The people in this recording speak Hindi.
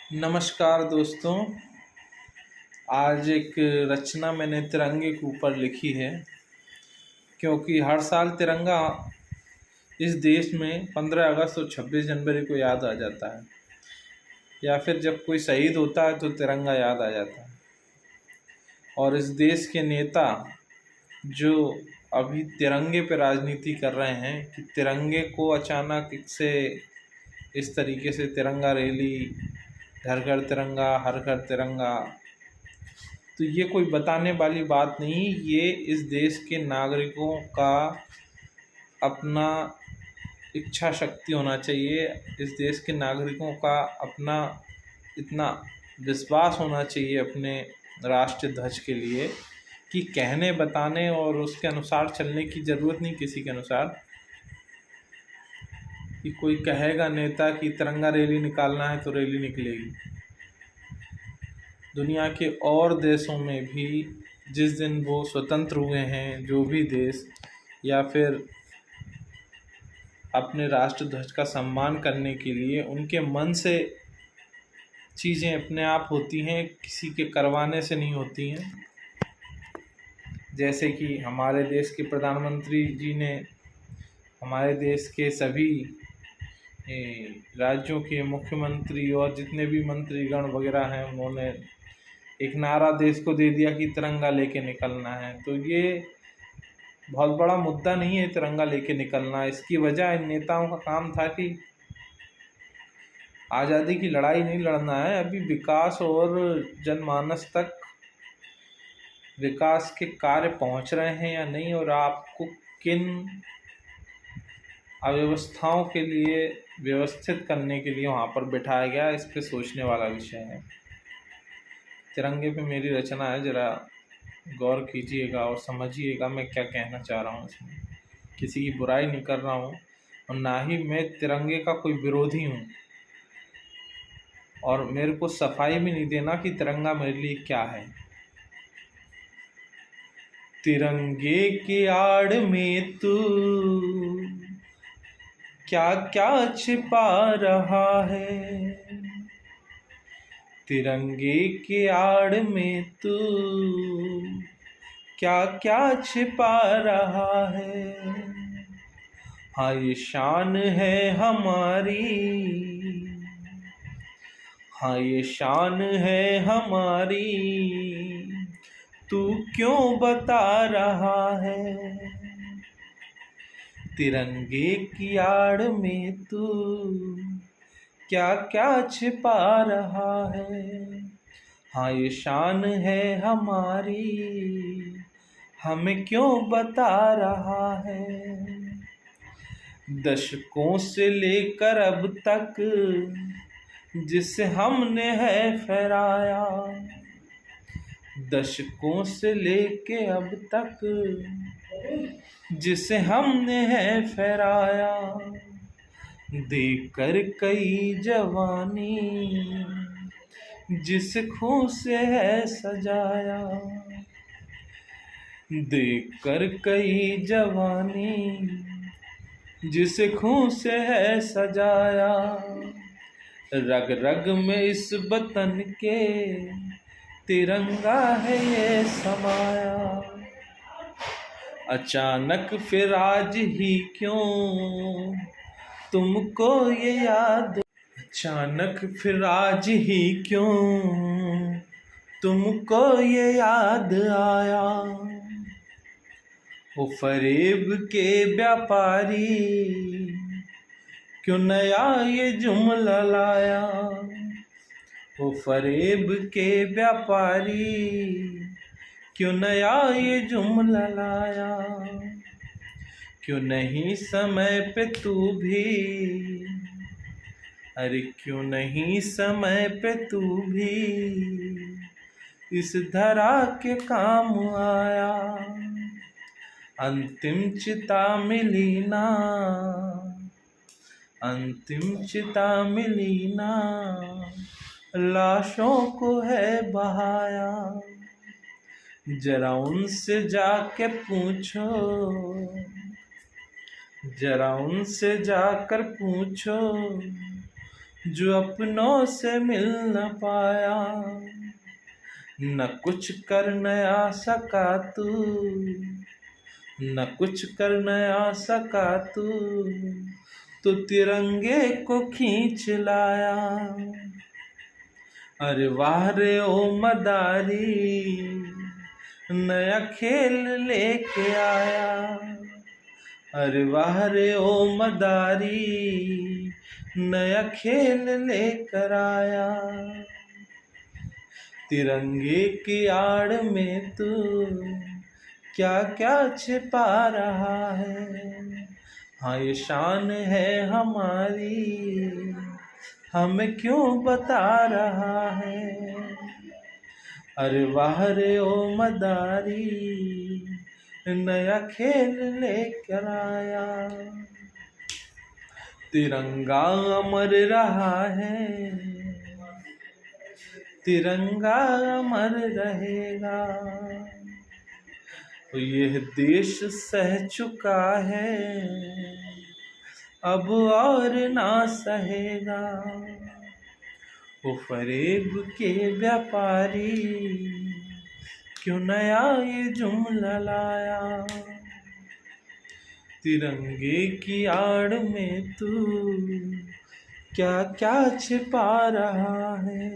नमस्कार दोस्तों। आज एक रचना मैंने तिरंगे के ऊपर लिखी है, क्योंकि हर साल तिरंगा इस देश में 15 अगस्त और 26 जनवरी को याद आ जाता है, या फिर जब कोई शहीद होता है तो तिरंगा याद आ जाता है। और इस देश के नेता जो अभी तिरंगे पर राजनीति कर रहे हैं कि तिरंगे को अचानक से इस तरीके से तिरंगा रैली, घर घर तिरंगा, हर घर तिरंगा, तो ये कोई बताने वाली बात नहीं। ये इस देश के नागरिकों का अपना इच्छा शक्ति होना चाहिए। इस देश के नागरिकों का अपना इतना विश्वास होना चाहिए अपने राष्ट्रीय ध्वज के लिए कि कहने बताने और उसके अनुसार चलने की ज़रूरत नहीं किसी के अनुसार। कि कोई कहेगा नेता कि तिरंगा रैली निकालना है तो रैली निकलेगी। दुनिया के और देशों में भी जिस दिन वो स्वतंत्र हुए हैं, जो भी देश, या फिर अपने राष्ट्र ध्वज का सम्मान करने के लिए उनके मन से चीज़ें अपने आप होती हैं, किसी के करवाने से नहीं होती हैं। जैसे कि हमारे देश के प्रधानमंत्री जी ने हमारे देश के सभी राज्यों के मुख्यमंत्री और जितने भी मंत्रीगण वगैरह हैं, उन्होंने एक नारा देश को दे दिया कि तिरंगा लेके निकलना है। तो ये बहुत बड़ा मुद्दा नहीं है तिरंगा लेके निकलना। इसकी वजह इन नेताओं का काम था कि आज़ादी की लड़ाई नहीं लड़ना है, अभी विकास और जनमानस तक विकास के कार्य पहुंच रहे हैं या नहीं, और आपको किन अव्यवस्थाओं के लिए व्यवस्थित करने के लिए वहाँ पर बिठाया गया, इस पे सोचने वाला विषय है। तिरंगे पे मेरी रचना है, ज़रा गौर कीजिएगा और समझिएगा मैं क्या कहना चाह रहा हूँ। इसमें किसी की बुराई नहीं कर रहा हूँ और ना ही मैं तिरंगे का कोई विरोधी हूँ, और मेरे को सफाई भी नहीं देना कि तिरंगा मेरे लिए क्या है। तिरंगे की आड़ में तू क्या क्या छिपा रहा है, तिरंगे की आड़ में तू क्या क्या छिपा रहा है। हाँ ये शान है हमारी, हाँ ये शान है हमारी, तू क्यों बता रहा है। तिरंगे की आड़ में तू क्या क्या छिपा रहा है। हाँ ये शान है हमारी, हमें क्यों बता रहा है। दशकों से लेकर अब तक जिसे हमने है फहराया, दशकों से लेके अब तक जिसे हमने है फहराया, देकर कई जवानी जिस खून से है सजाया, देकर कई जवानी जिस खून से है सजाया, रग रग में इस वतन के तिरंगा है ये समाया। अचानक फिर आज ही क्यों तुमको ये याद, अचानक फिर आज ही क्यों तुमको ये याद आया। वो फरेब के व्यापारी क्यों नया ये जुमला लाया, वो फरेब के व्यापारी क्यों नया ये जुमला लाया। क्यों नहीं समय पे तू भी, अरे क्यों नहीं समय पे तू भी इस धरा के काम आया। अंतिम चिता मिली ना, अंतिम चिता मिली ना, लाशों को है बहाया। जरा उनसे जाके पूछो, जरा उनसे जाकर पूछो, जो अपनों से मिल न पाया, न कुछ कर नया सका तू, न कुछ कर नया सका तू, तो तिरंगे को खींच लाया। अरे वाह रे ओ मदारी, नया खेल लेके आया। अरे वाह रे ओ मदारी, नया खेल लेकर आया। तिरंगे की आड़ में तू क्या क्या छिपा रहा है। हाँ ये शान है हमारी, हमें क्यों बता रहा है। अरे वाह रे ओ मदारी, नया खेल लेकर आया। तिरंगा अमर रहा है, तिरंगा अमर रहेगा। यह देश सह चुका है, अब और ना सहेगा। वो फरेब के व्यापारी क्यों नया ये जुमला लाया। तिरंगे की आड़ में तू क्या क्या छिपा रहा है।